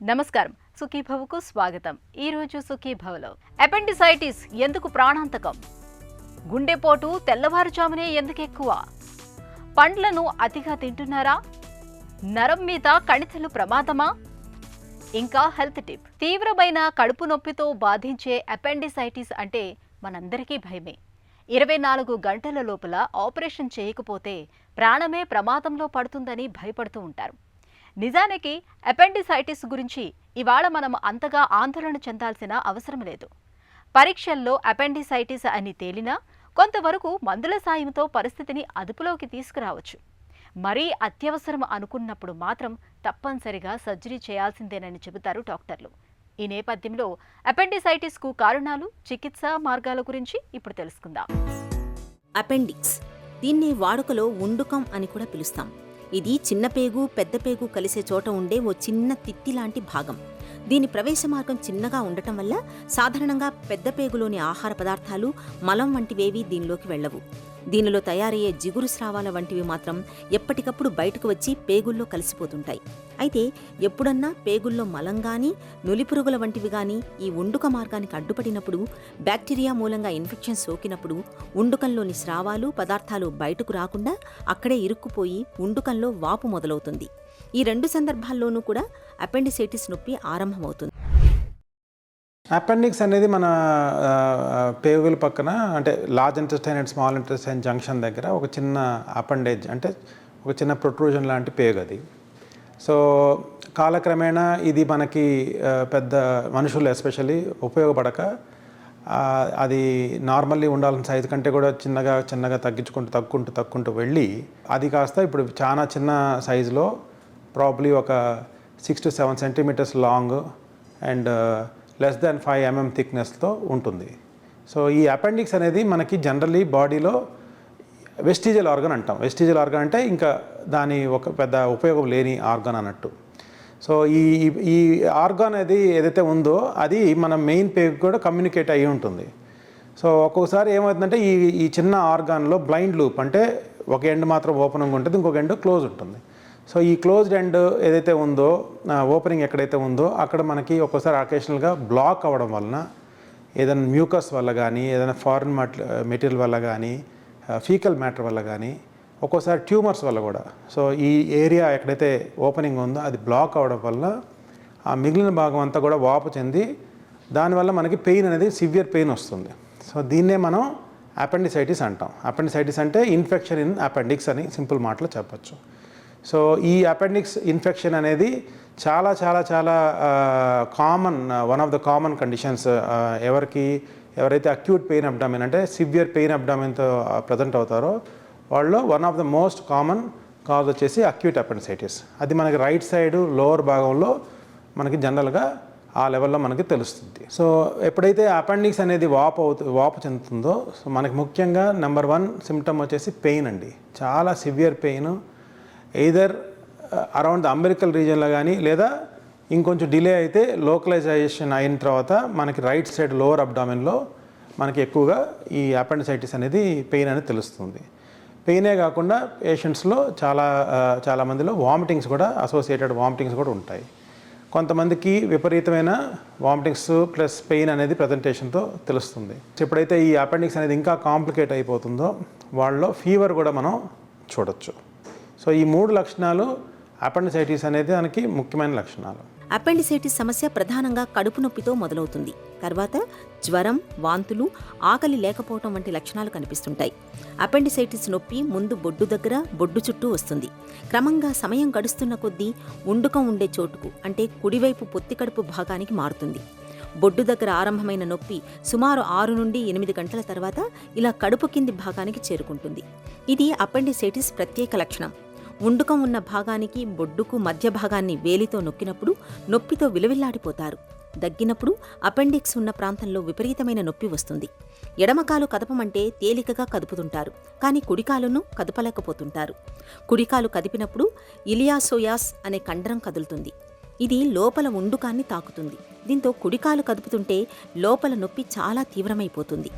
నమస్కారం సుఖీభవకు స్వాగతం. ఈ రోజు సుఖీభవలో అపెండిసైటిస్ ఎందుకు ప్రాణాంతకం, గుండెపోటు తెల్లవారుజామునే ఎందుకు ఎక్కువ, పండ్లను అతిగా తింటున్నారా, నరం మీద కణితులు ప్రమాదమా, ఇంకా హెల్త్ టిప్. తీవ్రమైన కడుపు నొప్పితో బాధించే అపెండిసైటిస్ అంటే మనందరికీ భయమే. 24 గంటల లోపల ఆపరేషన్ చేయకపోతే ప్రాణమే ప్రమాదంలో పడుతుందని భయపడుతూ ఉంటారు. నిజానికి అపెండిసైటిస్ గురించి ఇవాళ మనం అంతగా ఆందోళన చెందాల్సిన అవసరం లేదు. పరీక్షల్లో అపెండిసైటిస్ అని తేలినా కొంతవరకు మందుల సాయంతో పరిస్థితిని అదుపులోకి తీసుకురావచ్చు. మరీ అత్యవసరం అనుకున్నప్పుడు మాత్రం తప్పనిసరిగా సర్జరీ చేయాల్సిందేనని చెబుతారు డాక్టర్లు. ఈ నేపథ్యంలో అపెండిసైటిస్కు కారణాలు, చికిత్స మార్గాల గురించి ఇప్పుడు తెలుసుకుందాం. అపెండిక్స్, దీన్ని వాడుకలో ఉండుకం అని కూడా పిలుస్తాం. ఇది చిన్న పేగు, పెద్ద పేగు కలిసే చోట ఉండే ఓ చిన్న తిత్తి లాంటి భాగం. దీని ప్రవేశ మార్గం చిన్నగా ఉండటం వల్ల సాధారణంగా పెద్ద పేగులోని ఆహార పదార్థాలు, మలం వంటివేవీ దీనిలోకి వెళ్లవు. దీనిలో తయారయ్యే జిగురు స్రావాల వంటివి మాత్రం ఎప్పటికప్పుడు బయటకు వచ్చి పేగుల్లో కలిసిపోతుంటాయి. అయితే ఎప్పుడన్నా పేగుల్లో మలం గానీ, నులిపురుగుల వంటివి గానీ ఈ ఉండుక మార్గానికి అడ్డుపడినప్పుడు, బ్యాక్టీరియా మూలంగా ఇన్ఫెక్షన్ సోకినప్పుడు ఉండుకంలోని స్రావాలు, పదార్థాలు బయటకు రాకుండా అక్కడే ఇరుక్కుపోయి ఉండుకంలో వాపు మొదలవుతుంది. ఈ 2 సందర్భాల్లోనూ కూడా అపెండిసైటిస్ నొప్పి ఆరంభమవుతుంది. అపెండిక్స్ అనేది మన పేగుల పక్కన, అంటే large intestine and small intestine junction దగ్గర ఒక చిన్న అపెండేజ్, అంటే ఒక చిన్న ప్రొట్రూజన్ లాంటి పేగు అది. సో కాలక్రమేణా ఇది మనకి పెద్ద మనుషులు ఎస్పెషల్లీ ఉపయోగపడక అది నార్మల్లీ ఉండాల్సిన సైజు కంటే కూడా చిన్నగా తగ్గుకుంటూ వెళ్ళి అది కాస్త ఇప్పుడు చాలా చిన్న సైజులో ప్రాబ్లీ ఒక 6 to 7 centimeters long and less than 5 mm థిక్నెస్తో ఉంటుంది. సో ఈ అపెండిక్స్ అనేది మనకి జనరల్లీ బాడీలో వెస్టిజియల్ ఆర్గన్ అంటాం. వెస్టిజియల్ ఆర్గన్ అంటే ఇంకా దాని ఒక పెద్ద ఉపయోగం లేని ఆర్గన్ అన్నట్టు. సో ఈ ఆర్గాన్ అది ఏదైతే ఉందో అది మన మెయిన్ పేగు కూడా కమ్యూనికేట్ అయ్యి ఉంటుంది. సో ఒక్కొక్కసారి ఏమవుతుందంటే ఈ చిన్న ఆర్గాన్లో బ్లైండ్ లూప్, అంటే ఒక ఎండ్ మాత్రం ఓపెనింగ్ ఉంటుంది, ఇంకొక ఎండ్ క్లోజ్ ఉంటుంది. సో ఈ క్లోజ్డ్ ఎండ్ ఏదైతే ఉందో, ఓపెనింగ్ ఎక్కడైతే ఉందో అక్కడ మనకి ఒక్కోసారి అకేషనల్గా బ్లాక్ అవ్వడం వలన, ఏదైనా మ్యూకస్ వల్ల కానీ, ఏదైనా ఫారిన్ మెటీరియల్ వల్ల కానీ, ఫీకల్ మ్యాటర్ వల్ల కానీ, ఒక్కోసారి ట్యూమర్స్ వల్ల కూడా. సో ఈ ఏరియా ఎక్కడైతే ఓపెనింగ్ ఉందో అది బ్లాక్ అవ్వడం వల్ల ఆ మిగిలిన భాగం అంతా కూడా వాపు చెంది దానివల్ల మనకి పెయిన్ అనేది సివియర్ పెయిన్ వస్తుంది. సో దీన్నే మనం అపెండిసైటిస్ అంటాం. అపెండిసైటిస్ అంటే ఇన్ఫెక్షన్ ఇన్ అపెండిక్స్ అని సింపుల్ మాటలో చెప్పచ్చు. సో ఈ అపెండిక్స్ ఇన్ఫెక్షన్ అనేది చాలా common, one of the common conditions. ఎవరైతే అక్యూట్ పెయిన్ అబ్డామిన్, అంటే సివియర్ పెయిన్ అబ్డామిన్తో ప్రజెంట్ అవుతారో వాళ్ళు one of the most common cause వచ్చేసి అక్యూట్ అపెండిసైటిస్. అది మనకి రైట్ సైడ్ లోవర్ భాగంలో మనకి జనరల్గా ఆ లెవెల్లో మనకి తెలుస్తుంది. సో ఎప్పుడైతే అపెండిక్స్ అనేది వాపు చెందుతుందో, సో మనకి ముఖ్యంగా నెంబర్ 1 సిమ్టమ్ వచ్చేసి పెయిన్ అండి. చాలా severe pain, either around the umbilical రీజియన్లో కానీ, లేదా ఇంకొంచెం డిలే అయితే లోకలైజేషన్ అయిన తర్వాత మనకి రైట్ సైడ్ లోవర్ అబ్డామిన్లో మనకి ఎక్కువగా ఈ అపెండిసైటిస్ అనేది పెయిన్ అనేది తెలుస్తుంది. పెయినే కాకుండా పేషెంట్స్లో చాలా మందిలో వామిటింగ్స్ కూడా, అసోసియేటెడ్ వామిటింగ్స్ కూడా ఉంటాయి. కొంతమందికి విపరీతమైన వామిటింగ్స్ ప్లస్ పెయిన్ అనేది ప్రజెంటేషన్తో తెలుస్తుంది. ఎప్పుడైతే ఈ అపెండిక్స్ అనేది ఇంకా కాంప్లికేట్ అయిపోతుందో వాళ్ళలో ఫీవర్ కూడా మనం చూడొచ్చు. సో ఈ 3 లక్షణాలు అపెండిసైటిస్ అనేది దానికి ముఖ్యమైన లక్షణాలు. అపెండిసైటిస్ సమస్య ప్రధానంగా కడుపు నొప్పితో మొదలవుతుంది. తర్వాత జ్వరం, వాంతులు, ఆకలి లేకపోవటం వంటి లక్షణాలు కనిపిస్తుంటాయి. అపెండిసైటిస్ నొప్పి ముందు బొడ్డు దగ్గర, బొడ్డు చుట్టూ వస్తుంది. క్రమంగా సమయం గడుస్తున్న కొద్దీ ఉండుకం ఉండే చోటుకు, అంటే కుడివైపు పొత్తికడుపు భాగానికి మారుతుంది. బొడ్డు దగ్గర ఆరంభమైన నొప్పి సుమారు 6 నుండి 8 గంటల తర్వాత ఇలా కడుపు కింది భాగానికి చేరుకుంటుంది. ఇది అపెండిసైటిస్ ప్రత్యేక లక్షణం. ఉండుకం ఉన్న భాగానికి, బొడ్డుకు మధ్య భాగాన్ని వేలితో నొక్కినప్పుడు నొప్పితో విలవిల్లాడిపోతారు. దగ్గినప్పుడు అపెండిక్స్ ఉన్న ప్రాంతంలో విపరీతమైన నొప్పి వస్తుంది. ఎడమకాలు కదపమంటే తేలికగా కదుపుతుంటారు, కానీ కుడికాలును కదపలేకపోతుంటారు. కుడికాలు కదిపినప్పుడు ఇలియాసోయాస్ అనే కండరం కదులుతుంది. ఇది లోపల ఉండుకాన్ని తాకుతుంది. దీంతో కుడికాలు కదుపుతుంటే లోపల నొప్పి చాలా తీవ్రమైపోతుంది.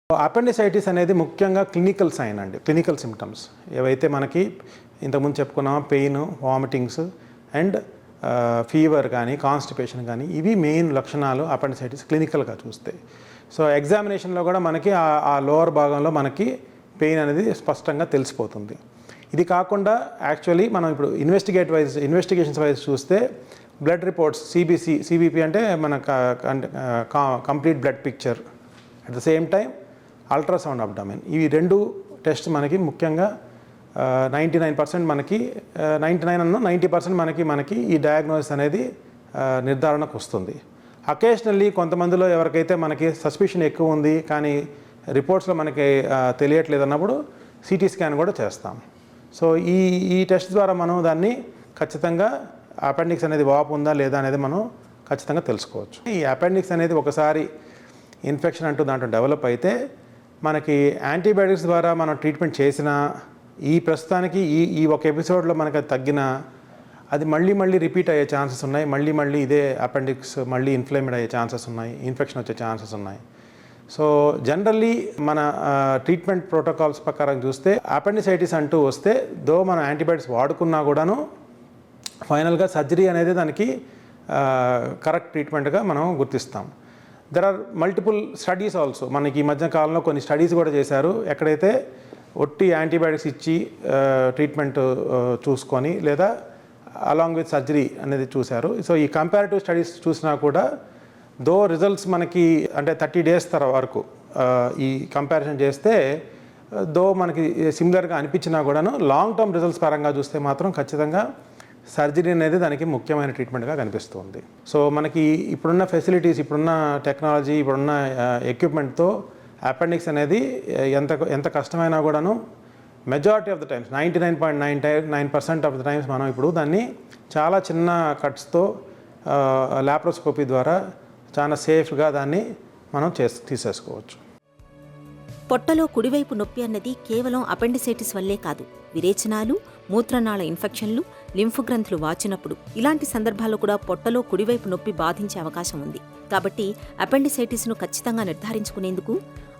అపెండిసైటిస్ అనేది ముఖ్యంగా క్లినికల్ సైన్ అండి, క్లినికల్ సిమ్టమ్స్ ఏవైతే మనకి ఇంతకుముందు చెప్పుకున్నాం, పెయిన్, వామిటింగ్స్ అండ్ ఫీవర్ కానీ కాన్స్టిపేషన్ కానీ ఇవి మెయిన్ లక్షణాలు అపెండిసైటిస్ క్లినికల్గా చూస్తే. సో ఎగ్జామినేషన్లో కూడా మనకి ఆ లోవర్ భాగంలో మనకి పెయిన్ అనేది స్పష్టంగా తెలిసిపోతుంది. ఇది కాకుండా యాక్చువల్లీ మనం ఇప్పుడు ఇన్వెస్టిగేషన్స్ వైజ్ చూస్తే బ్లడ్ రిపోర్ట్స్ సిబిపి అంటే మన complete blood picture, at the same time ultrasound abdomen, ఇవి 2 టెస్ట్ మనకి ముఖ్యంగా 99% మనకి 90% మనకి ఈ డయాగ్నోసిస్ అనేది నిర్ధారణకు వస్తుంది. అకేషనల్లీ కొంతమందిలో ఎవరికైతే మనకి సస్పిషన్ ఎక్కువ ఉంది కానీ రిపోర్ట్స్లో మనకి తెలియట్లేదు అన్నప్పుడు సిటీ స్కాన్ కూడా చేస్తాం. సో ఈ టెస్ట్ ద్వారా మనం దాన్ని ఖచ్చితంగా అపెండిక్స్ అనేది వాపు ఉందా లేదా అనేది మనం ఖచ్చితంగా తెలుసుకోవచ్చు. ఈ అపెండిక్స్ అనేది ఒకసారి ఇన్ఫెక్షన్ అంటూ దాంట్లో డెవలప్ అయితే మనకి యాంటీబయాటిక్స్ ద్వారా మనం ట్రీట్మెంట్ చేసినా ప్రస్తుతానికి ఈ ఒక ఎపిసోడ్లో మనకి అది తగ్గినా అది మళ్ళీ రిపీట్ అయ్యే ఛాన్సెస్ ఉన్నాయి. మళ్ళీ ఇదే అపెండిక్స్ మళ్ళీ ఇన్ఫ్లేమ్డ్ అయ్యే ఛాన్సెస్ ఉన్నాయి, ఇన్ఫెక్షన్ వచ్చే ఛాన్సెస్ ఉన్నాయి. సో జనరల్లీ మన ట్రీట్మెంట్ ప్రోటోకాల్స్ ప్రకారం చూస్తే అపెండిసైటిస్ అంటూ వస్తే మనం యాంటీబయాటిక్స్ వాడుకున్నా కూడాను ఫైనల్గా సర్జరీ అనేది దానికి కరెక్ట్ ట్రీట్మెంట్గా మనం గుర్తిస్తాం. There are multiple studies also. మనకి ఈ మధ్య కాలంలో కొన్ని స్టడీస్ కూడా చేశారు, ఎక్కడైతే ఒట్టి యాంటీబయాటిక్స్ ఇచ్చి ట్రీట్మెంట్ చూసుకొని లేదా అలాంగ్ విత్ సర్జరీ అనేది చూశారు. సో ఈ కంపారిటివ్ స్టడీస్ చూసినా కూడా రిజల్ట్స్ మనకి అంటే 30 days వరకు ఈ కంపారిజన్ చేస్తే మనకి సిమిలర్గా అనిపించినా కూడాను లాంగ్ టర్మ్ రిజల్ట్స్ పరంగా చూస్తే మాత్రం ఖచ్చితంగా సర్జరీ అనేది దానికి ముఖ్యమైన ట్రీట్మెంట్గా కనిపిస్తుంది. సో మనకి ఇప్పుడున్న ఫెసిలిటీస్, ఇప్పుడున్న టెక్నాలజీ, ఇప్పుడున్న ఎక్విప్మెంట్తో అపెండిక్స్ అనేది ఎంత కష్టమైనా కూడాను majority of the times 99.99% of the times మనం ఇప్పుడు దాన్ని చాలా చిన్న కట్స్తో లాప్రోస్కోపీ ద్వారా చాలా సేఫ్గా దాన్ని మనం తీసేసుకోవచ్చు. పొట్టలో కుడివైపు నొప్పి అన్నది కేవలం అపెండిసైటిస్ వల్లే కాదు, విరేచనాలు, మూత్రనాళ ఇన్ఫెక్షన్లు, లింఫ్ గ్రంథులు వాచినప్పుడు ఇలాంటి సందర్భాల్లో కూడా పొట్టలో కుడివైపు నొప్పి బాధించే అవకాశం ఉంది. కాబట్టి అపెండిసైటిస్ను ఖచ్చితంగా నిర్ధారించుకునేందుకు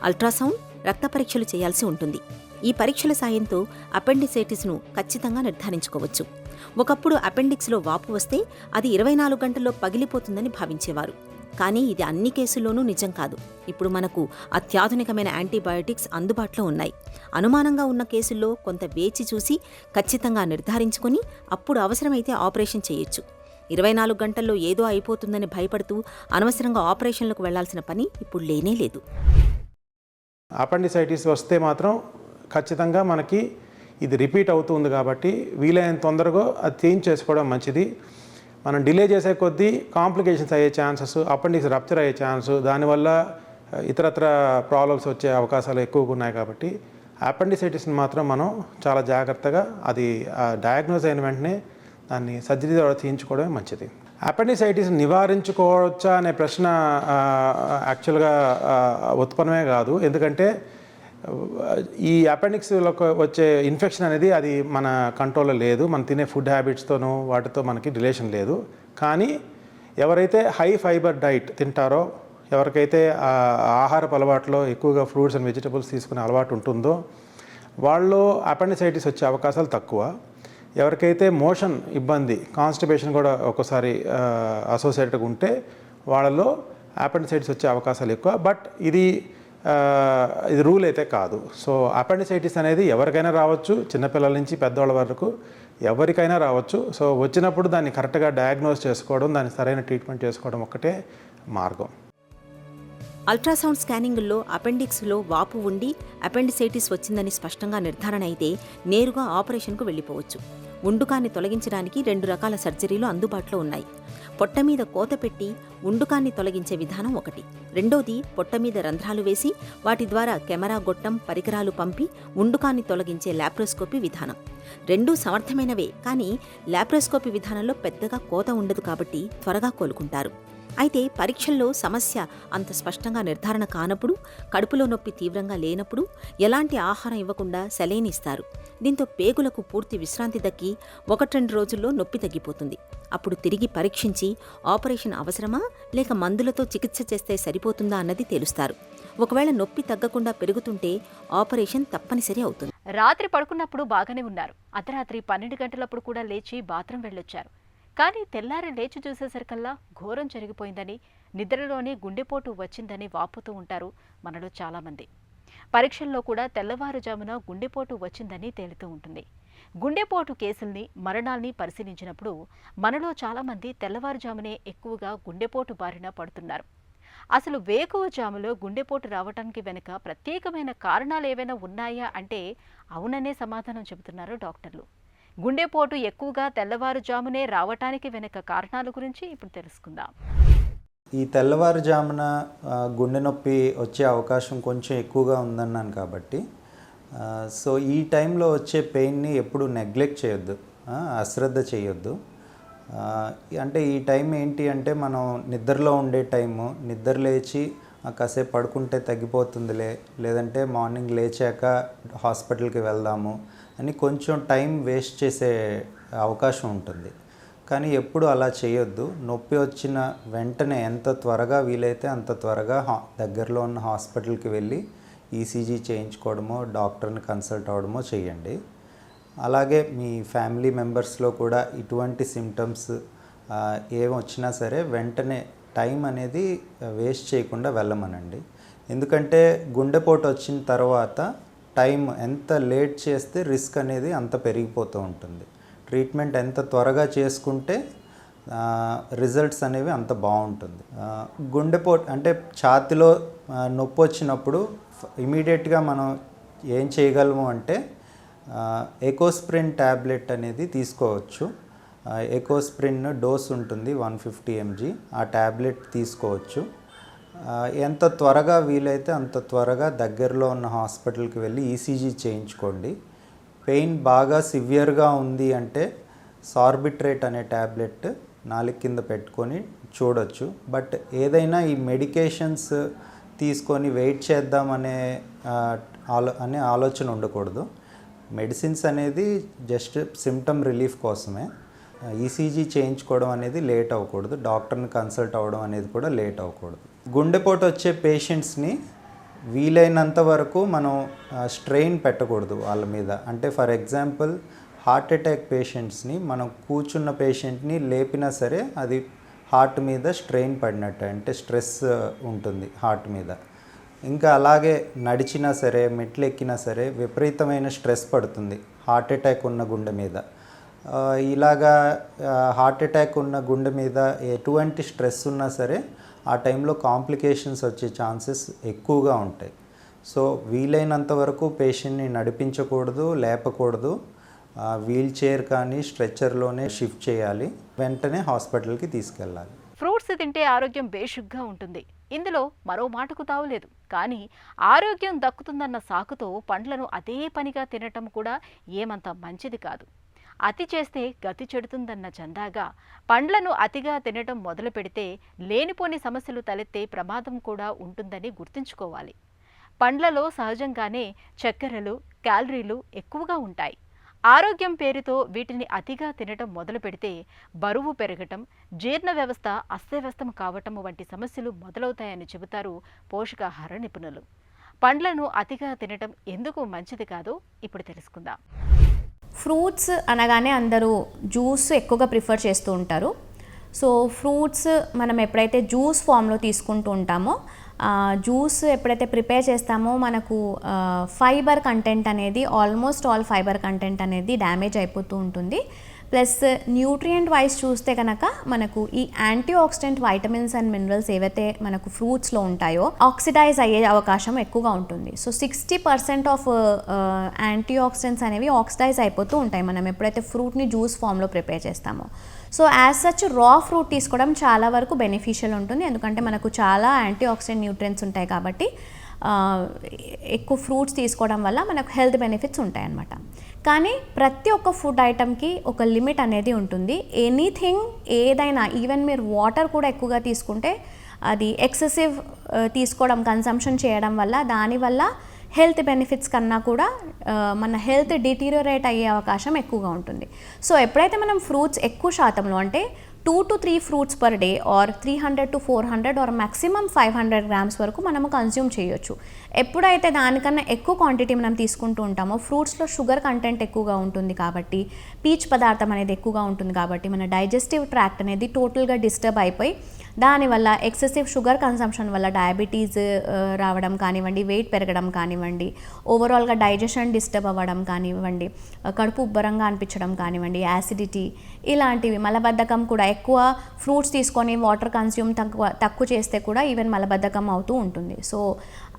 అల్ట్రాసౌండ్, రక్త పరీక్షలు చేయాల్సి ఉంటుంది. ఈ పరీక్షల సాయంతో అపెండిసైటిస్ను ఖచ్చితంగా నిర్ధారించుకోవచ్చు. ఒకప్పుడు అపెండిక్స్లో వాపు వస్తే అది 24 గంటల్లో పగిలిపోతుందని భావించేవారు. కానీ ఇది అన్ని కేసుల్లోనూ నిజం కాదు. ఇప్పుడు మనకు అత్యాధునికమైన యాంటీబయాటిక్స్ అందుబాటులో ఉన్నాయి. అనుమానంగా ఉన్న కేసుల్లో కొంత వేచి చూసి ఖచ్చితంగా నిర్ధారించుకుని అప్పుడు అవసరమైతే ఆపరేషన్ చేయొచ్చు. 24 గంటల్లో ఏదో అయిపోతుందని భయపడుతూ అనవసరంగా ఆపరేషన్లకు వెళ్లాల్సిన పని ఇప్పుడు లేనే లేదు. అపెండిసైటిస్ వస్తే మాత్రం ఖచ్చితంగా మనకి ఇది రిపీట్ అవుతుంది కాబట్టి వీలైనంత తొందరగా అది చేంజ్ చేసుకోవడం మంచిది. మనం డిలే చేసే కొద్దీ కాంప్లికేషన్స్ అయ్యే ఛాన్సెస్, అపెండిక్స్ రప్చర్ అయ్యే ఛాన్స్, దానివల్ల ఇతరత్ర ప్రాబ్లమ్స్ వచ్చే అవకాశాలు ఎక్కువగా ఉన్నాయి. కాబట్టి అపెండిసైటిస్ని మాత్రం మనం చాలా జాగ్రత్తగా అది డయాగ్నోస్ అయిన వెంటనే దాన్ని సర్జరీ ద్వారా చేయించుకోవడమే మంచిది. అపెండిసైటిస్ నివారించుకోవచ్చా అనే ప్రశ్న యాక్చువల్గా ఉత్పన్నమే కాదు. ఎందుకంటే ఈ అపెండిక్స్లో వచ్చే ఇన్ఫెక్షన్ అనేది అది మన కంట్రోల్లో లేదు. మనం తినే ఫుడ్ హ్యాబిట్స్తోనూ వాటితో మనకి రిలేషన్ లేదు. కానీ ఎవరైతే హై ఫైబర్ డైట్ తింటారో, ఎవరికైతే ఆహారపు అలవాట్లో ఎక్కువగా ఫ్రూట్స్ అండ్ వెజిటబుల్స్ తీసుకునే అలవాటు ఉంటుందో వాళ్ళు అపెండిసైటిస్ వచ్చే అవకాశాలు తక్కువ. ఎవరికైతే మోషన్ ఇబ్బంది, కాన్స్టిపేషన్ కూడా ఒక్కోసారి అసోసియేటెడ్గా ఉంటే వాళ్ళలో అపెండిసైటిస్ వచ్చే అవకాశాలు ఎక్కువ. బట్ ఇది రూల్ అయితే కాదు. సో అపెండిసైటిస్ అనేది ఎవరికైనా రావచ్చు, చిన్నపిల్లల నుంచి పెద్దవాళ్ళ వరకు ఎవరికైనా రావచ్చు. సో వచ్చినప్పుడు దాన్ని కరెక్ట్గా డయాగ్నోస్ చేసుకోవడం, దాన్ని సరైన ట్రీట్మెంట్ చేసుకోవడం ఒక్కటే మార్గం. అల్ట్రాసౌండ్ స్కానింగుల్లో అపెండిక్స్లో వాపు ఉండి అపెండిసైటిస్ వచ్చిందని స్పష్టంగా నిర్ధారణ అయితే నేరుగా ఆపరేషన్కు వెళ్లిపోవచ్చు. ఉండుకాన్ని తొలగించడానికి 2 రకాల సర్జరీలు అందుబాటులో ఉన్నాయి. పొట్ట మీద కోత పెట్టి ఉండుకాన్ని తొలగించే విధానం ఒకటి. రెండోది పొట్ట మీద రంధ్రాలు వేసి వాటి ద్వారా కెమెరా గొట్టం పరికరాలు పంపి ఉండుకాన్ని తొలగించే లాప్రోస్కోపీ విధానం. 2 సమర్థమైనవే, కానీ లాప్రోస్కోపీ విధానంలో పెద్దగా కోత ఉండదు కాబట్టి త్వరగా కోలుకుంటారు. అయితే పరీక్షల్లో సమస్య అంత స్పష్టంగా నిర్ధారణ కానప్పుడు, కడుపులో నొప్పి తీవ్రంగా లేనప్పుడు ఎలాంటి ఆహారం ఇవ్వకుండా సెలైన్ ఇస్తారు. దీంతో పేగులకు పూర్తి విశ్రాంతి దక్కి 1-2 రోజుల్లో నొప్పి తగ్గిపోతుంది. అప్పుడు తిరిగి పరీక్షించి ఆపరేషన్ అవసరమా లేక మందులతో చికిత్స చేస్తే సరిపోతుందా అన్నది తేలుస్తారు. ఒకవేళ నొప్పి తగ్గకుండా పెరుగుతుంటే ఆపరేషన్ తప్పనిసరి అవుతుంది. రాత్రి పడుకున్నప్పుడు బాగానే ఉన్నారు, అర్ధరాత్రి 12 గంటలప్పుడు కూడా లేచి బాత్రూం వెళ్ళొచ్చారు. కానీ తెల్లారి లేచి చూసేసరికల్లా ఘోరం జరిగిపోయిందని, నిద్రలోనే గుండెపోటు వచ్చిందని వాపోతూ ఉంటారు మనలో చాలామంది. పరీక్షల్లో కూడా తెల్లవారుజామున గుండెపోటు వచ్చిందని తేలుతూ ఉంటుంది. గుండెపోటు కేసుల్ని, మరణాల్ని పరిశీలించినప్పుడు మనలో చాలామంది తెల్లవారుజామునే ఎక్కువగా గుండెపోటు బారిన పడుతున్నారు. అసలు వేకువజాములో గుండెపోటు రావడానికి వెనుక ప్రత్యేకమైన కారణాలు ఏవైనా ఉన్నాయా అంటే అవుననే సమాధానం చెబుతున్నారు డాక్టర్లు. గుండెపోటు ఎక్కువగా తెల్లవారుజామునే రావటానికి వెనుక కారణాల గురించి ఇప్పుడు తెలుసుకుందాం. ఈ తెల్లవారుజామున గుండె నొప్పి వచ్చే అవకాశం కొంచెం ఎక్కువగా ఉందన్నాను కాబట్టి సో ఈ టైంలో వచ్చే పెయిన్ని ఎప్పుడు నెగ్లెక్ట్ చేయొద్దు, అశ్రద్ధ చేయొద్దు. అంటే ఈ టైం ఏంటి అంటే మనం నిద్రలో ఉండే టైము, నిద్ర లేచి కాసేపు పడుకుంటే తగ్గిపోతుందిలే, లేదంటే మార్నింగ్ లేచాక హాస్పిటల్కి వెళ్దాము అని కొంచెం టైం వేస్ట్ చేసే అవకాశం ఉంటుంది. కానీ ఎప్పుడు అలా చేయొద్దు. నొప్పి వచ్చిన వెంటనే ఎంత త్వరగా వీలైతే అంత త్వరగా దగ్గరలో ఉన్న హాస్పిటల్కి వెళ్ళి ఈసీజీ చేయించుకోవడమో, డాక్టర్ని కన్సల్ట్ అవ్వడమో చేయండి. అలాగే మీ ఫ్యామిలీ మెంబర్స్లో కూడా ఇటువంటి సిమ్టమ్స్ ఏం వచ్చినా సరే వెంటనే టైం అనేది వేస్ట్ చేయకుండా వెళ్ళమనండి. ఎందుకంటే గుండెపోటు వచ్చిన తర్వాత టైం ఎంత లేట్ చేస్తే రిస్క్ అనేది అంత పెరిగిపోతూ ఉంటుంది. ట్రీట్మెంట్ ఎంత త్వరగా చేసుకుంటే రిజల్ట్స్ అనేవి అంత బాగుంటుంది. గుండెపోటు అంటే ఛాతిలో నొప్పి వచ్చినప్పుడు ఇమీడియట్గా మనం ఏం చేయగలము అంటే ఎకోస్ప్రిన్ ట్యాబ్లెట్ అనేది తీసుకోవచ్చు. ఎకోస్ప్రిన్ డోస్ ఉంటుంది 150 mg. ఆ ట్యాబ్లెట్ తీసుకోవచ్చు. ఎంత త్వరగా వీలైతే అంత త్వరగా దగ్గరలో ఉన్న హాస్పిటల్కి వెళ్ళి ఈసీజీ చేయించుకోండి. పెయిన్ బాగా సివియర్గా ఉంది అంటే సార్బిట్రేట్ అనే ట్యాబ్లెట్ నాలుగు కింద పెట్టుకొని చూడొచ్చు. బట్ ఏదైనా ఈ మెడికేషన్స్ తీసుకొని వెయిట్ చేద్దామనే ఆలోచన ఉండకూడదు. మెడిసిన్స్ అనేది జస్ట్ సిమ్టమ్ రిలీఫ్ కోసమే. ఈసీజీ చేయించుకోవడం అనేది లేట్ అవ్వకూడదు. డాక్టర్ని కన్సల్ట్ అవ్వడం అనేది కూడా లేట్ అవ్వకూడదు. గుండెపోటు వచ్చే పేషెంట్స్ని వీలైనంత వరకు మనం స్ట్రెయిన్ పెట్టకూడదు వాళ్ళ మీద. అంటే ఫర్ ఎగ్జాంపుల్ హార్ట్ అటాక్ పేషెంట్స్ని మనం కూర్చున్న పేషెంట్ని లేపినా సరే అది హార్ట్ మీద స్ట్రెయిన్ పడినట్టు, అంటే స్ట్రెస్ ఉంటుంది హార్ట్ మీద. ఇంకా అలాగే నడిచినా సరే, మెట్లు ఎక్కినా సరే విపరీతమైన స్ట్రెస్ పడుతుంది హార్ట్ అటాక్ ఉన్న గుండె మీద. ఇలాగా హార్ట్ అటాక్ ఉన్న గుండె మీద ఎటువంటి స్ట్రెస్ ఉన్నా సరే ఆ టైంలో కాంప్లికేషన్స్ వచ్చే ఛాన్సెస్ ఎక్కువగా ఉంటాయి. సో వీలైనంత వరకు పేషెంట్ని నడిపించకూడదు, లేపకూడదు. వీల్ చైర్ కానీ స్ట్రెచ్చర్లోనే షిఫ్ట్ చేయాలి. వెంటనే హాస్పిటల్కి తీసుకెళ్ళాలి. ఫ్రూట్స్ తింటే ఆరోగ్యం బేషుగ్గా ఉంటుంది. ఇందులో మరో మాటకు తావులేదు. కానీ ఆరోగ్యం దక్కుతుందన్న సాకుతో పండ్లను అదే పనిగా తినటం కూడా ఏమంత మంచిది కాదు. అతి చేస్తే గతి చెడుతుందన్న చందాగా పండ్లను అతిగా తినటం మొదలు పెడితే లేనిపోని సమస్యలు తలెత్తే ప్రమాదం కూడా ఉంటుందని గుర్తుంచుకోవాలి. పండ్లలో సహజంగానే చక్కెరలు, క్యాలరీలు ఎక్కువగా ఉంటాయి. ఆరోగ్యం పేరుతో వీటిని అతిగా తినటం మొదలు పెడితే బరువు పెరగటం, జీర్ణ వ్యవస్థ అస్తవ్యస్తం కావటం వంటి సమస్యలు మొదలవుతాయని చెబుతారు పోషకాహార నిపుణులు. పండ్లను అతిగా తినటం ఎందుకు మంచిది కాదో ఇప్పుడు తెలుసుకుందాం. ఫ్రూట్స్ అనగానే అందరూ జ్యూస్ ఎక్కువగా ప్రిఫర్ చేస్తూ ఉంటారు. సో ఫ్రూట్స్ మనం ఎప్పుడైతే జ్యూస్ ఫామ్లో తీసుకుంటూ ఉంటామో, జ్యూస్ ఎప్పుడైతే ప్రిపేర్ చేస్తామో మనకు ఫైబర్ కంటెంట్ అనేది ఆల్మోస్ట్ ఆల్ ఫైబర్ కంటెంట్ అనేది డ్యామేజ్ అయిపోతూ ఉంటుంది. ప్లస్ న్యూట్రియంట్ వైజ్ చూస్తే కనుక మనకు ఈ anti oxidant vitamins and minerals ఏవైతే మనకు ఫ్రూట్స్లో ఉంటాయో ఆక్సిడైజ్ అయ్యే అవకాశం ఎక్కువగా ఉంటుంది. సో 60% ఆఫ్ యాంటీ ఆక్సిడెంట్స్ అనేవి ఆక్సిడైజ్ అయిపోతూ ఉంటాయి మనం ఎప్పుడైతే ఫ్రూట్ని జ్యూస్ ఫామ్లో ప్రిపేర్ చేస్తామో. సో యాజ్ సచ్ రా ఫ్రూట్ తీసుకోవడం చాలా వరకు బెనిఫిషియల్ ఉంటుంది. ఎందుకంటే మనకు చాలా యాంటీ ఆక్సిడెంట్ న్యూట్రియంట్స్ ఉంటాయి కాబట్టి ఎక్కువ ఫ్రూట్స్ తీసుకోవడం వల్ల మనకు హెల్త్ బెనిఫిట్స్ ఉంటాయి అన్నమాట. కానీ ప్రతి ఒక్క ఫుడ్ ఐటమ్కి ఒక లిమిట్ అనేది ఉంటుంది. ఎనీథింగ్ ఏదైనా, ఈవెన్ మీరు వాటర్ కూడా ఎక్కువగా తీసుకుంటే అది ఎక్సెసివ్ తీసుకోవడం, కన్సంప్షన్ చేయడం వల్ల దానివల్ల హెల్త్ బెనిఫిట్స్ కన్నా కూడా మన హెల్త్ డిటీరియోరేట్ అయ్యే అవకాశం ఎక్కువగా ఉంటుంది. సో ఎప్పుడైతే మనం ఫ్రూట్స్ ఎక్కువ శాతంలో అంటే 2 to 3 fruits per day or 300 to 400 or maximum 500 grams వరకు మనము కన్జ్యూమ్ చేయొచ్చు. ఎప్పుడైతే దానికన్నా ఎక్కువ క్వాంటిటీ మనం తీసుకుంటూ ఉంటామో ఫ్రూట్స్లో షుగర్ కంటెంట్ ఎక్కువగా ఉంటుంది కాబట్టి, పీచు పదార్థం అనేది ఎక్కువగా ఉంటుంది కాబట్టి మన డైజెస్టివ్ ట్రాక్ట్ అనేది టోటల్గా డిస్టర్బ్ అయిపోయి దానివల్ల ఎక్సెసివ్ షుగర్ కన్సంప్షన్ వల్ల డయాబెటీస్ రావడం కానివ్వండి, వెయిట్ పెరగడం కానివ్వండి, ఓవరాల్గా డైజెషన్ డిస్టర్బ్ అవ్వడం కానివ్వండి, కడుపు ఉబ్బరంగా అనిపించడం కానివ్వండి, యాసిడిటీ ఇలాంటివి, మలబద్ధకం కూడా ఎక్కువ ఫ్రూట్స్ తీసుకొని వాటర్ కన్స్యూమ్ తక్కువ చేస్తే కూడా ఈవెన్ మలబద్ధకం అవుతూ ఉంటుంది. సో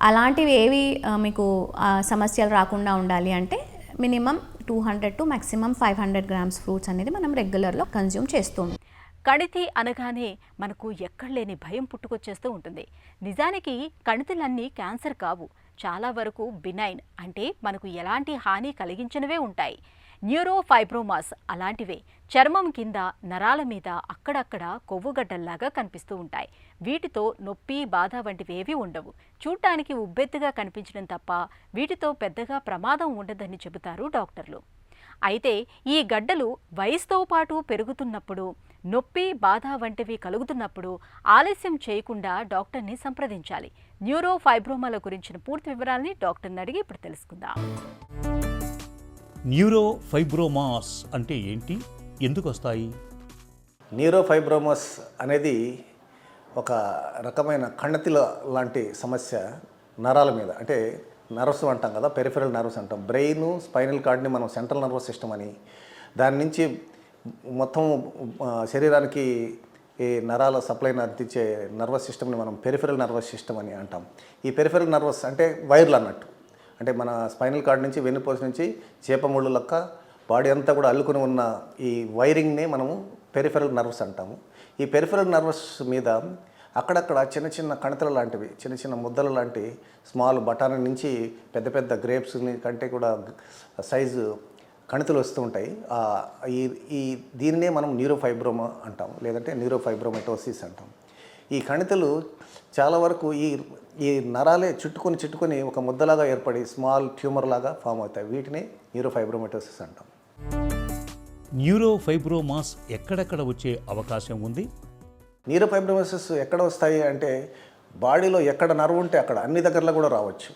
అలాంటివి ఏవి మీకు సమస్యలు రాకుండా ఉండాలి అంటే minimum 200 to maximum 500 grams fruits అనేది మనం రెగ్యులర్లో కన్జ్యూమ్ చేస్తూ ఉంటాం. కణితి అనగానే మనకు ఎక్కడలేని భయం పుట్టుకొచ్చేస్తూ ఉంటుంది. నిజానికి కణితులన్నీ క్యాన్సర్ కావు, చాలా వరకు బినైన్, అంటే మనకు ఎలాంటి హాని కలిగించినవే ఉంటాయి. న్యూరోఫైబ్రోమాస్ అలాంటివే, చర్మం కింద నరాల మీద అక్కడక్కడ కొవ్వుగడ్డల్లాగా కనిపిస్తూ ఉంటాయి. వీటితో నొప్పి, బాధ వంటివేవీ ఉండవు. చూడటానికి ఉబ్బెత్తుగా కనిపించడం తప్ప వీటితో పెద్దగా ప్రమాదం ఉండదని చెబుతారు డాక్టర్లు. అయితే ఈ గడ్డలు వయసుతో పాటు పెరుగుతున్నప్పుడు, నొప్పి, బాధ వంటివి కలుగుతున్నప్పుడు ఆలస్యం చేయకుండా డాక్టర్ని సంప్రదించాలి. న్యూరోఫైబ్రోమాల గురించిన పూర్తి వివరాలని డాక్టర్ని అడిగి ఇప్పుడు తెలుసుకుందాం. న్యూరోఫైబ్రోమాస్ అంటే ఏంటి, ఎందుకు వస్తాయి? న్యూరోఫైబ్రోమాస్ అనేది ఒక రకమైన కణతిల లాంటి సమస్య నరాల మీద, అంటే నర్వ్స్ అంటాం కదా, పెరిఫెరల్ నర్వ్స్ అంటాం. బ్రెయిన్, స్పైనల్ కార్డ్ని మనం సెంట్రల్ నర్వస్ సిస్టమ్ అని, దాని నుంచి మొత్తం శరీరానికి ఈ నరాల సప్లైని అందించే నర్వస్ సిస్టమ్ని మనం పెరిఫెరల్ నర్వస్ సిస్టమ్ అని అంటాం. ఈ పెరిఫెరల్ నర్వస్ అంటే వైర్లు అన్నట్టు, అంటే మన స్పైనల్ కార్డ్ నుంచి వెన్నుపూస నుంచి చేపముళ్ళు లెక్క బాడీ అంతా కూడా అల్లుకుని ఉన్న ఈ వైరింగ్ని మనము పెరిఫెరల్ నర్వస్ అంటాము. ఈ పెరిఫెరల్ నర్వస్ మీద అక్కడక్కడ చిన్న చిన్న కణితల లాంటివి, చిన్న చిన్న ముద్దల లాంటి స్మాల్ బఠానీ నుంచి పెద్ద పెద్ద గ్రేప్స్ కంటే కూడా సైజు కణితులు వస్తూ ఉంటాయి. దీన్నే మనం న్యూరోఫైబ్రోమా అంటాం, లేదంటే న్యూరోఫైబ్రోమెటోసిస్ అంటాం. ఈ కణితులు చాలా వరకు ఈ నరాలే చుట్టుకొని ఒక ముద్దలాగా ఏర్పడి స్మాల్ ట్యూమర్ లాగా ఫామ్ అవుతాయి. వీటిని న్యూరోఫైబ్రోమెటోసిస్ అంటాం. న్యూరోఫైబ్రోమాస్ ఎక్కడెక్కడ వచ్చే అవకాశం ఉంది? న్యూరోఫైబ్రోసిస్ ఎక్కడ వస్తాయి అంటే బాడీలో ఎక్కడ నర్వ్ ఉంటే అక్కడ, అన్ని దగ్గరలో కూడా రావచ్చు.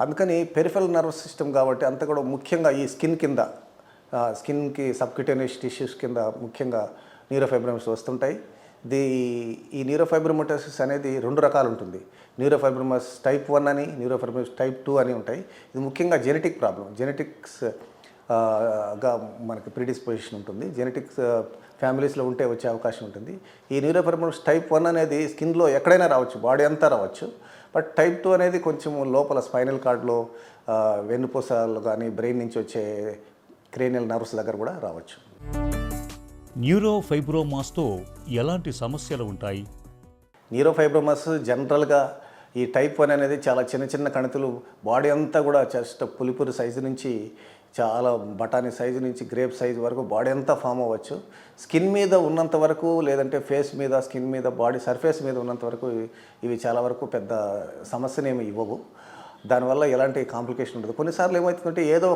అందుకని పెరిఫెరల్ నర్వస్ సిస్టమ్ కాబట్టి అంత కూడా ముఖ్యంగా ఈ స్కిన్ కింద, స్కిన్కి సబ్క్యూటేనియస్ టిష్యూస్ కింద ముఖ్యంగా న్యూరోఫైబ్రోమాస్ వస్తుంటాయి. ఈ న్యూరోఫైబ్రోమెటోసిస్ అనేది 2 రకాలు ఉంటుంది. న్యూరోఫైబ్రోమాస్ టైప్ 1 అని, న్యూరోఫైబ్రోమాస్ టైప్ 2 అని ఉంటాయి. ఇది ముఖ్యంగా జెనెటిక్ ప్రాబ్లం, జెనెటిక్స్గా మనకి ప్రిడిస్పోజిషన్ ఉంటుంది. జెనెటిక్స్ ఫ్యామిలీస్లో ఉంటే వచ్చే అవకాశం ఉంటుంది. ఈ న్యూరోఫైబ్రోమాస్ టైప్ 1 అనేది స్కిన్లో ఎక్కడైనా రావచ్చు, బాడీ అంతా రావచ్చు. బట్ టైప్ 2 అనేది కొంచెం లోపల స్పైనల్ కార్డ్లో, వెన్నుపూసలు కానీ బ్రెయిన్ నుంచి వచ్చే క్రేనియల్ నర్వ్స్ దగ్గర కూడా రావచ్చు. న్యూరోఫైబ్రోమాస్తో ఎలాంటి సమస్యలు ఉంటాయి? న్యూరోఫైబ్రోమాస్ జనరల్గా ఈ టైప్ 1 అనేది చాలా చిన్న చిన్న కణితులు, బాడీ అంతా కూడా జస్ట్ పులిపురి సైజు నుంచి చాలా బఠానీ సైజు నుంచి గ్రేప్ సైజు వరకు బాడీ అంతా ఫామ్ అవ్వచ్చు. స్కిన్ మీద ఉన్నంత వరకు, లేదంటే ఫేస్ మీద, స్కిన్ మీద, బాడీ సర్ఫేస్ మీద ఉన్నంత వరకు ఇవి చాలా వరకు పెద్ద సమస్యనేమి ఇవ్వవు. దానివల్ల ఎలాంటి కాంప్లికేషన్ ఉండదు. కొన్నిసార్లు ఏమవుతుందంటే ఏదో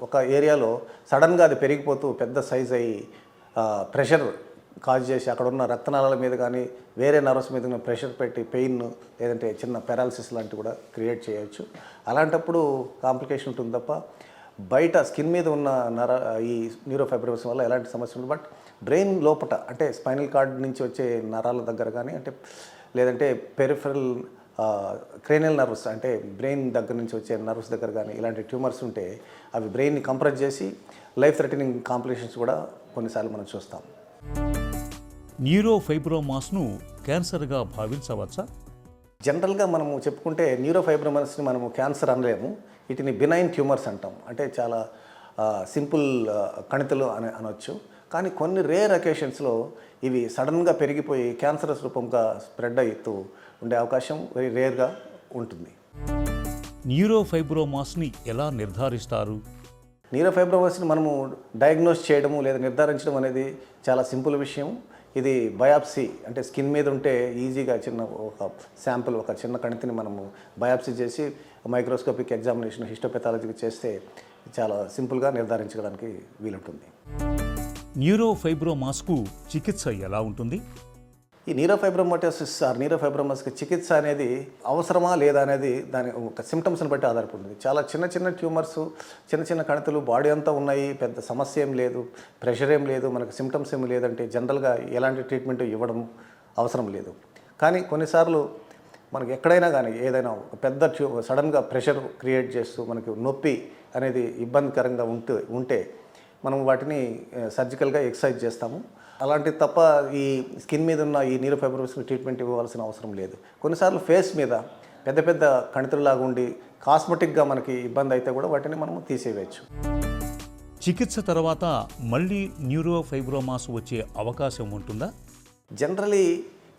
ఒక ఏరియాలో సడన్గా అది పెరిగిపోతూ పెద్ద సైజ్ అయ్యి ప్రెషర్ కాజ్ చేసి అక్కడ ఉన్న రక్తనాళాల మీద కానీ వేరే నర్వ్స్ మీద ప్రెషర్ పెట్టి పెయిన్, లేదంటే చిన్న పెరాలసిస్ లాంటివి కూడా క్రియేట్ చేయవచ్చు. అలాంటప్పుడు కాంప్లికేషన్ ఉంటుంది తప్ప బయట స్కిన్ మీద ఉన్న ఈ న్యూరోఫైబ్రోసిస్ వల్ల ఎలాంటి సమస్య ఉండదు. బట్ బ్రెయిన్ లోపట, అంటే స్పైనల్ కార్డ్ నుంచి వచ్చే నరాల దగ్గర కానీ, అంటే లేదంటే పెరిఫెరల్ క్రేనియల్ నర్వ్స్, అంటే బ్రెయిన్ దగ్గర నుంచి వచ్చే నర్వ్స్ దగ్గర కానీ ఇలాంటి ట్యూమర్స్ ఉంటే అవి బ్రెయిన్ని కంప్రెస్ చేసి లైఫ్ థ్రెటనింగ్ కాంప్లికేషన్స్ కూడా కొన్నిసార్లు మనం చూస్తాం. న్యూరోఫైబ్రోమాస్ను క్యాన్సర్గా భావించవచ్చా? జనరల్గా మనము చెప్పుకుంటే న్యూరోఫైబ్రోమాస్ని మనము క్యాన్సర్ అనలేము, వీటిని బినైన్ ట్యూమర్స్ అంటాం. అంటే చాలా సింపుల్ కణితులు అనొచ్చు. కానీ కొన్ని రేర్ అకేషన్స్లో ఇవి సడన్గా పెరిగిపోయి క్యాన్సరస్ రూపంగా స్ప్రెడ్ అవుతూ ఉండే అవకాశం వెరీ రేర్గా ఉంటుంది. న్యూరోఫైబ్రోమాస్ని ఎలా నిర్ధారిస్తారు? న్యూరోఫైబ్రోమాస్ని మనము డయాగ్నోస్ చేయడము లేదా నిర్ధారించడం అనేది చాలా సింపుల్ విషయం. ఇది బయాప్సీ, అంటే స్కిన్ మీద ఉంటే ఈజీగా ఒక శాంపుల్, ఒక చిన్న కణితిని మనము బయాప్సీ చేసి మైక్రోస్కోపిక్ ఎగ్జామినేషన్, హిస్టోపెథాలజీకి చేస్తే చాలా సింపుల్గా నిర్ధారించడానికి వీలుంటుంది. న్యూరోఫైబ్రోమాస్కు చికిత్స ఎలా ఉంటుంది? ఈ నీరోఫైబ్రోమటోసిస్ నీరోఫైబ్రోమస్కి చికిత్స అనేది అవసరమా లేదా అనేది దాని ఒక సిమ్టమ్స్ని బట్టి ఆధారపడుతుంది. చాలా చిన్న చిన్న ట్యూమర్స్, చిన్న చిన్న కణితులు బాడీ అంతా ఉన్నాయి, పెద్ద సమస్య ఏం లేదు, ప్రెషర్ ఏం లేదు, మనకు సిమ్టమ్స్ ఏం లేదంటే జనరల్గా ఎలాంటి ట్రీట్మెంట్ ఇవ్వడం అవసరం లేదు. కానీ కొన్నిసార్లు మనకి ఎక్కడైనా కానీ ఏదైనా ఒక పెద్ద సడన్గా ప్రెషర్ క్రియేట్ చేస్తూ మనకి నొప్పి అనేది ఇబ్బందికరంగా ఉంటే మనం వాటిని సర్జికల్గా ఎక్సర్సైజ్ చేస్తాము. అలాంటి తప్ప ఈ స్కిన్ మీద ఉన్న ఈ నీరోఫైబ్రోసిస్కి ట్రీట్మెంట్ ఇవ్వవలసిన అవసరం లేదు. కొన్నిసార్లు ఫేస్ మీద పెద్ద పెద్ద కణితుల్లాగా ఉండి కాస్మెటిక్గా మనకి ఇబ్బంది అయితే కూడా వాటిని మనము తీసేయవచ్చు. చికిత్స తర్వాత మళ్ళీ న్యూరోఫైబ్రోమాస్ వచ్చే అవకాశం ఉంటుందా? జనరలీ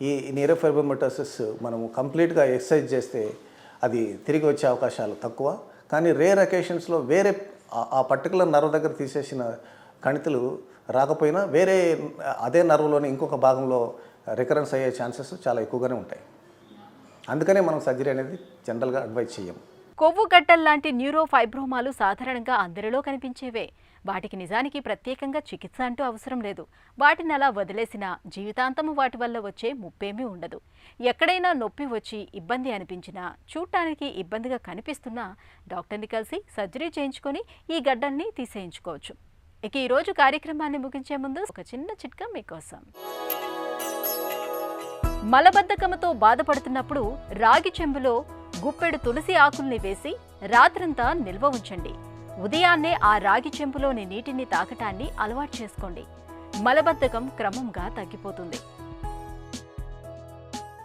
ఈ నీరోఫైబ్రోమటోసిస్ మనము కంప్లీట్గా ఎక్సర్సైజ్ చేస్తే అది తిరిగి వచ్చే అవకాశాలు తక్కువ. కానీ రేర్ అకేషన్స్లో వేరే ఆ పర్టికులర్ నర్వ్ దగ్గర తీసేసిన కణితులు రాకపోయినా వేరే అదే నర్వ్లోని ఇంకొక భాగంలో రికరెన్స్ అయ్యే ఛాన్సెస్ చాలా ఎక్కువగానే ఉంటాయి. అందుకనే మనం సర్జరీ అనేది జనరల్గా అడ్వైజ్ చేయం. కొవ్వు గడ్డల్లాంటి న్యూరోఫైబ్రోమాలు సాధారణంగా అందరిలో కనిపించేవే. వాటికి నిజానికి ప్రత్యేకంగా చికిత్స అంటూ అవసరం లేదు. వాటిని అలా వదిలేసినా జీవితాంతము వాటి వల్ల వచ్చే ముప్పేమీ ఉండదు. ఎక్కడైనా నొప్పి వచ్చి ఇబ్బంది అనిపించినా, చూడటానికి ఇబ్బందిగా కనిపిస్తున్నా డాక్టర్ని కలిసి సర్జరీ చేయించుకొని ఈ గడ్డల్ని తీసేయించుకోవచ్చు. ఇక ఈరోజు కార్యక్రమాన్ని ముగించే ముందు ఒక చిన్న చిట్కా మీకోసం. మలబద్ధకముతో బాధపడుతున్నప్పుడు రాగి చెంబులో గుప్పెడు తులసి ఆకుల్ని వేసి రాత్రంతా నిల్వ ఉంచండి. ఉదయాన్నే ఆ రాగి చెంబులోని నీటిని తాగటాన్ని అలవాటు చేసుకోండి. మలబద్ధకం క్రమంగా తగ్గిపోతుంది.